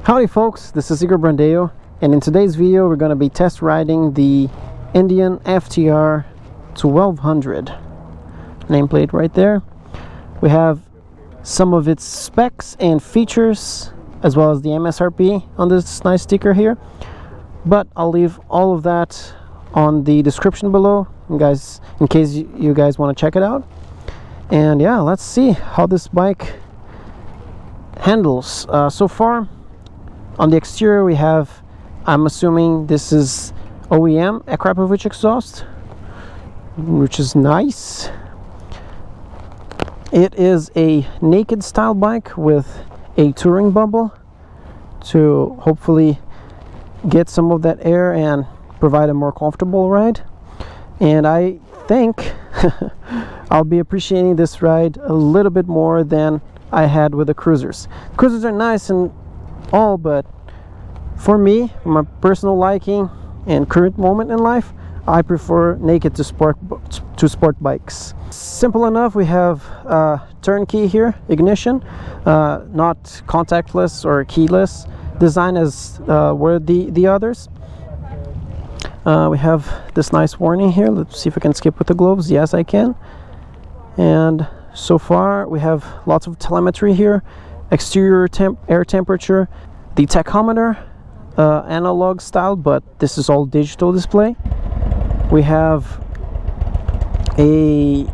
Howdy folks, this is Igor Brandeo, and in today's video we're going to be test riding the Indian FTR 1200 nameplate right there. We have some of its specs and features as well as the MSRP on this nice sticker here, but I'll leave all of that on the description below, guys, in case you guys want to check it out. And yeah, let's see how this bike handles. So far on the exterior we have, I'm assuming this is OEM Akrapovic exhaust, which is nice. It is a naked style bike with a touring bubble to hopefully get some of that air and provide a more comfortable ride. And I think I'll be appreciating this ride a little bit more than I had with the cruisers. Cruisers are nice and all, but for me, my personal liking and current moment in life, I prefer naked to sport bikes. Simple enough. We have turnkey here, ignition, not contactless or keyless design as were the others. We have this nice warning here. Let's see if I can skip with the globes. Yes, I can. And so far we have lots of telemetry here, exterior air temperature, the tachometer, analog style, but this is all digital display. We have a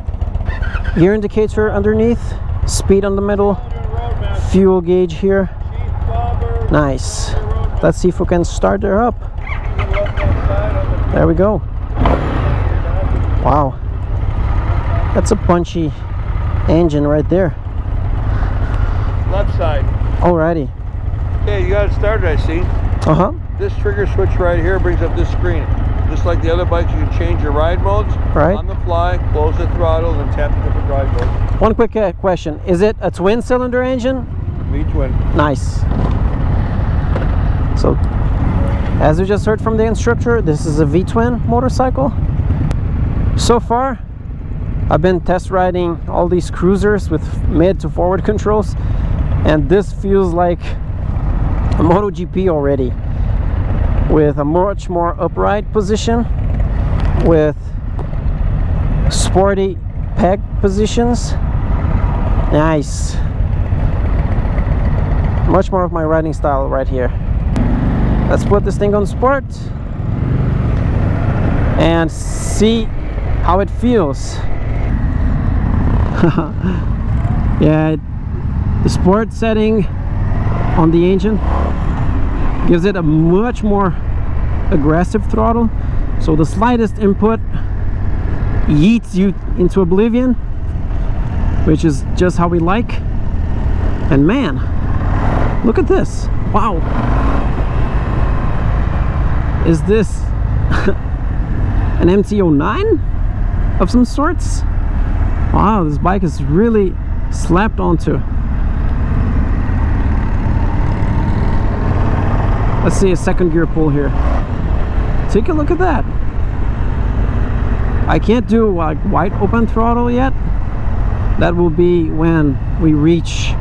gear indicator underneath, speed on the middle, fuel gauge here. Nice. Let's see if we can start her up. There we go. Wow, that's a punchy engine right there. Left side. Alrighty. Okay, you got it started, I see. This trigger switch right here brings up this screen. Just like the other bikes, you can change your ride modes on the fly, close the throttle, and tap the different ride modes. One quick question. Is it a twin cylinder engine? V-twin. Nice. So, as we just heard from the instructor, this is a V-twin motorcycle. So far, I've been test riding all these cruisers with mid to forward controls, and this feels like a MotoGP already, with a much more upright position, with sporty peg positions. Nice. Much more of my riding style right here. Let's put this thing on sport and see how it feels. Yeah, the sport setting on the engine gives it a much more aggressive throttle, so the slightest input yeets you into oblivion, which is just how we like. And man, look at this. Wow, is this an MT-09 of some sorts? Wow, this bike is really slapped onto. Let's see a second gear pull here. Take a look at that. I can't do like wide open throttle yet. That will be when we reach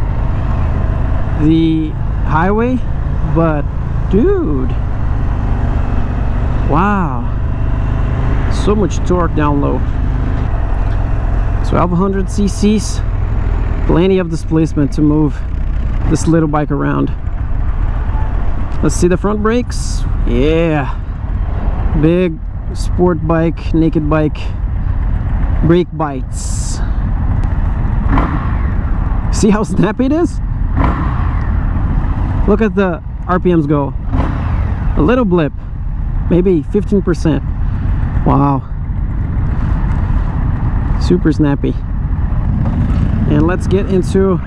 the highway, but dude, wow, so much torque down low. 1200 cc's, plenty of displacement to move this little bike around. Let's see the front brakes. Yeah, big sport bike, naked bike, brake bites. See how snappy it is? Look at the RPMs go. A little blip, maybe 15%. Wow, super snappy. And let's get into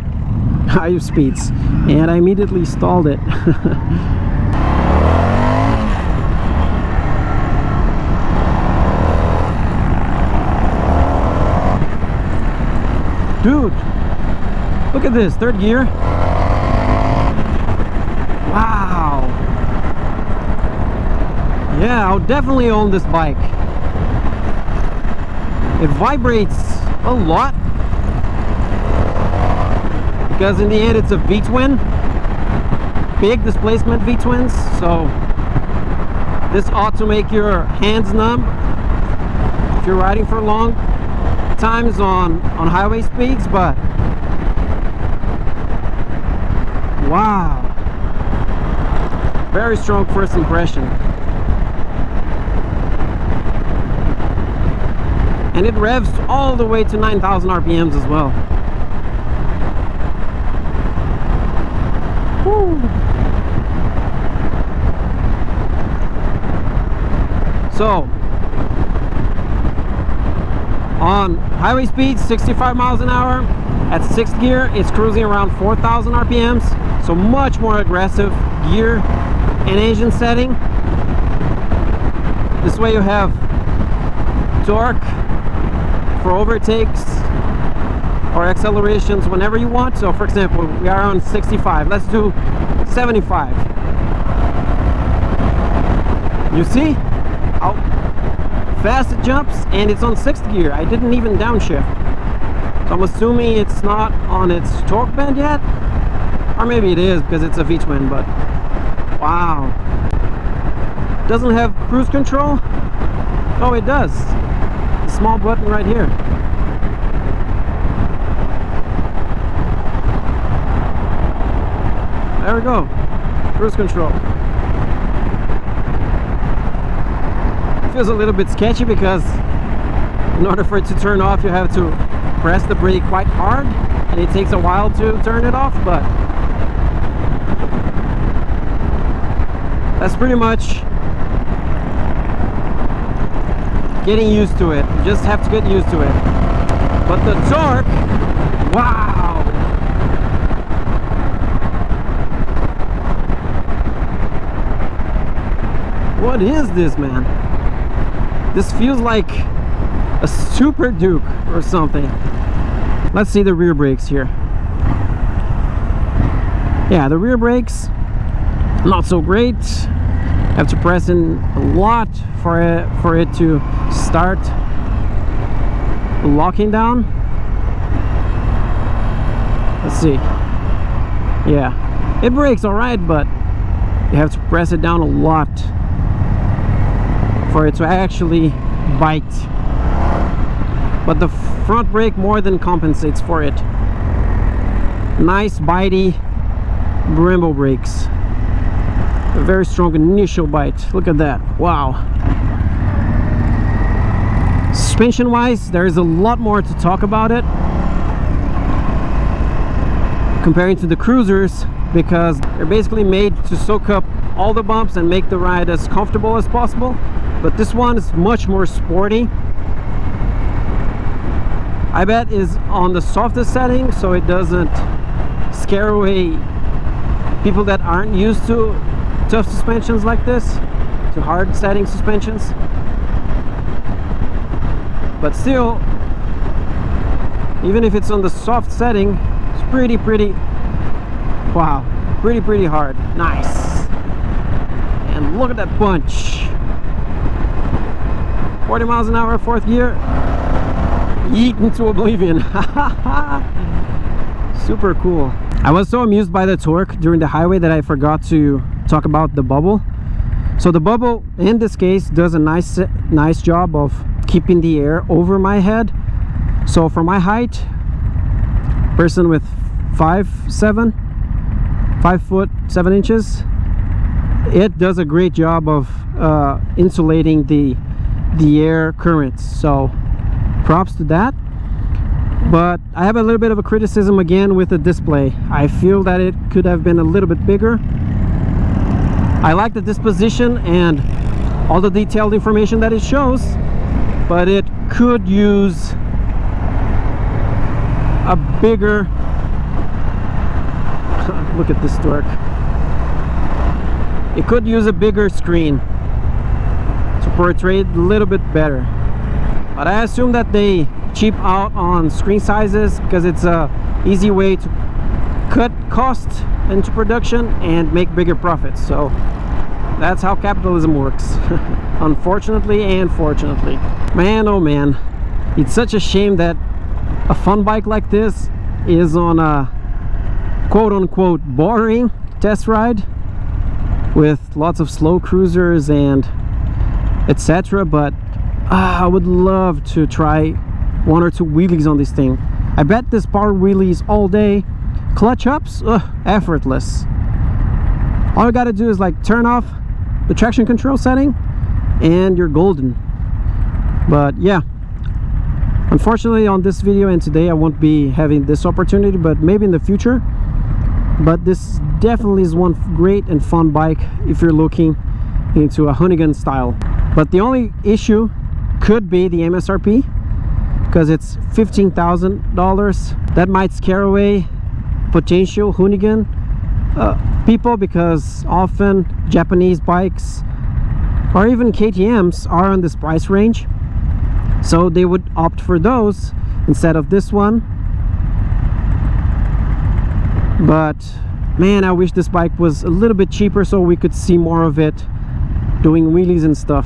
higher speeds. And I immediately stalled it. Dude, look at this, third gear. Wow. Yeah, I'll definitely own this bike. It vibrates a lot because in the end it's a V-twin. big displacement V-twins, so this ought to make your hands numb if you're riding for long times on highway speeds. But wow, very strong first impression. And it revs all the way to 9,000 RPMs as well. Woo. So on highway speeds 65 miles an hour at 6th gear, it's cruising around 4,000 RPMs, so much more aggressive gear and engine setting. This way you have torque for overtakes or accelerations whenever you want. So for example, we are on 65, let's do 75. You see how fast it jumps, and it's on 6th gear. I didn't even downshift, so I'm assuming it's not on its torque band yet, or maybe it is because it's a V-twin. But wow, doesn't have cruise control. Oh, it does. A small button right here. There we go, cruise control. Feels a little bit sketchy because in order for it to turn off you have to press the brake quite hard, and it takes a while to turn it off, but that's pretty much getting used to it. You just have to get used to it. But the torque, wow! What is this, man? This feels like a Super Duke or something. Let's see the rear brakes here. Yeah, the rear brakes, not so great. Have to press in a lot for it to start locking down. Let's see. Yeah, it brakes all right, but you have to press it down a lot for it to actually bite. But the front brake more than compensates for it. Nice bitey Brembo brakes. A very strong initial bite. Look at that. Wow. Suspension wise, there's a lot more to talk about it comparing to the cruisers, because they're basically made to soak up all the bumps and make the ride as comfortable as possible. But this one is much more sporty. I bet is on the softest setting, so it doesn't scare away people that aren't used to tough suspensions like this, to hard setting suspensions. But still, even if it's on the soft setting, it's pretty wow, pretty hard. Nice. And look at that punch. 40 miles an hour, 4th gear, yeet into oblivion. Super cool. I was so amused by the torque during the highway that I forgot to talk about the bubble. So the bubble in this case does a nice job of keeping the air over my head. So for my height, person with 5 foot 7 inches, it does a great job of insulating the air currents, so props to that. But I have a little bit of a criticism again with the display. I feel that it could have been a little bit bigger. I like the disposition and all the detailed information that it shows, but it could use a bigger look at this torque. It could use a bigger screen to portray it a little bit better, but I assume that they cheap out on screen sizes because it's a easy way to cut costs into production and make bigger profits. So that's how capitalism works. Unfortunately and fortunately. Man, oh man, it's such a shame that a fun bike like this is on a quote-unquote boring test ride with lots of slow cruisers and etc, but I would love to try 1 or 2 wheelies on this thing. I bet this power wheelies all day. Clutch ups, effortless. All you gotta do is like turn off the traction control setting and you're golden. But yeah, unfortunately on this video and today I won't be having this opportunity, but maybe in the future. But this definitely is one great and fun bike if you're looking into a Hoonigan style. But the only issue could be the MSRP, because it's $15,000. That might scare away potential Hoonigan people, because often Japanese bikes or even KTMs are on this price range, so they would opt for those instead of this one. But man, I wish this bike was a little bit cheaper so we could see more of it doing wheelies and stuff.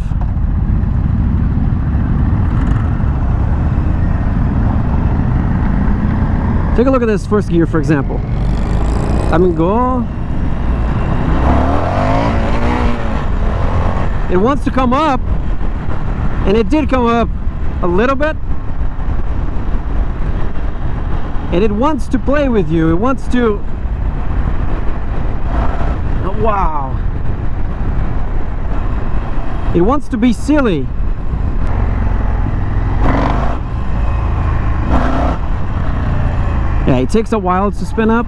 Take a look at this first gear, for example. I mean, go. It wants to come up, and it did come up a little bit. And it wants to play with you. It wants to... Oh, wow. It wants to be silly. Yeah, it takes a while to spin up,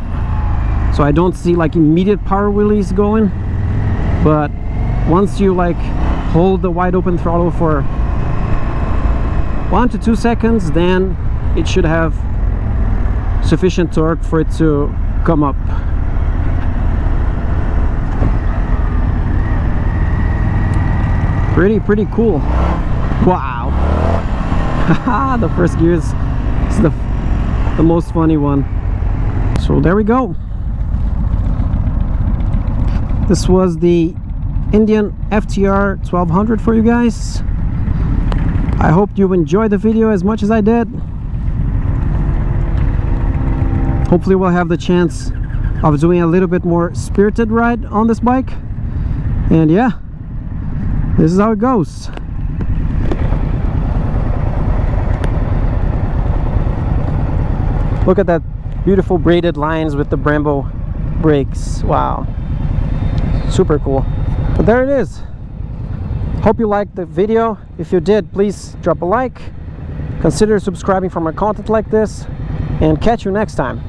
so I don't see like immediate power wheelies going. But once you like hold the wide open throttle for 1 to 2 seconds, then it should have sufficient torque for it to come up. Pretty cool. Wow. The first gear is the most funny one. So there we go. This was the Indian FTR 1200 for you guys. I hope you enjoyed the video as much as I did. Hopefully we'll have the chance of doing a little bit more spirited ride on this bike. And yeah, this is how it goes. Look at that beautiful braided lines with the Brembo brakes. Wow, super cool. But there it is. Hope you liked the video. If you did, please drop a like, consider subscribing for more content like this, and catch you next time.